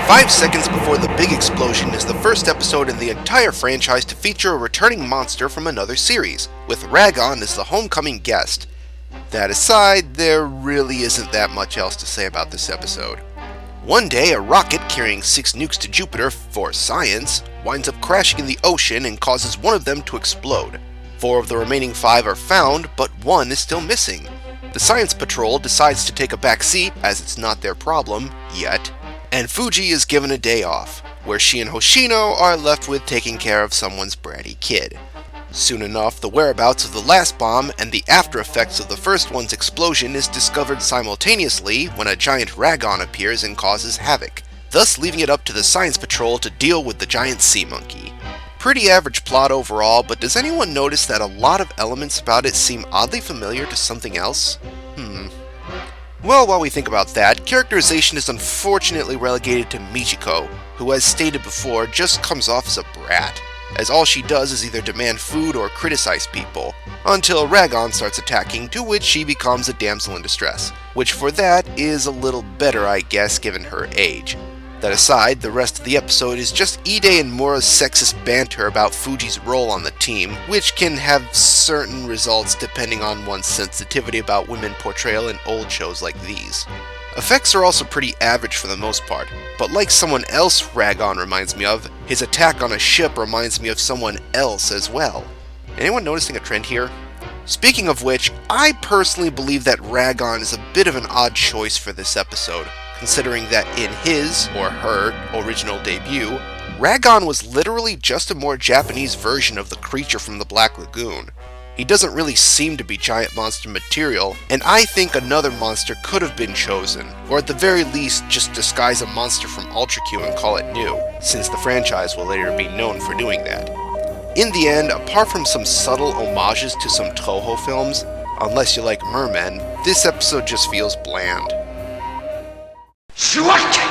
5 seconds before the big explosion is the first episode in the entire franchise to feature a returning monster from another series, with Ragon as the homecoming guest. That aside, there really isn't that much else to say about this episode. One day, a rocket carrying 6 nukes to Jupiter for science winds up crashing in the ocean and causes one of them to explode. 4 of the remaining 5 are found, but 1 is still missing. The Science Patrol decides to take a back seat, as it's not their problem, yet, and Fuji is given a day off, where she and Hoshino are left with taking care of someone's bratty kid. Soon enough, the whereabouts of the last bomb and the after effects of the first one's explosion is discovered simultaneously when a giant Ragon appears and causes havoc, thus leaving it up to the Science Patrol to deal with the giant sea monkey. Pretty average plot overall, but does anyone notice that a lot of elements about it seem oddly familiar to something else? Well, while we think about that, characterization is unfortunately relegated to Michiko, who, as stated before, just comes off as a brat, as all she does is either demand food or criticize people, until Ragon starts attacking, to which she becomes a damsel in distress, which for that is a little better, I guess, given her age. That aside, the rest of the episode is just Ide and Mura's sexist banter about Fuji's role on the team, which can have certain results depending on one's sensitivity about women portrayal in old shows like these. Effects are also pretty average for the most part, but like someone else Ragon reminds me of, his attack on a ship reminds me of someone else as well. Anyone noticing a trend here? Speaking of which, I personally believe that Ragon is a bit of an odd choice for this episode, considering that in his, or her, original debut, Ragon was literally just a more Japanese version of the creature from the Black Lagoon. He doesn't really seem to be giant monster material, and I think another monster could have been chosen, or at the very least just disguise a monster from Ultra Q and call it new, since the franchise will later be known for doing that. In the end, apart from some subtle homages to some Toho films, unless you like mermen, this episode just feels bland. しわけ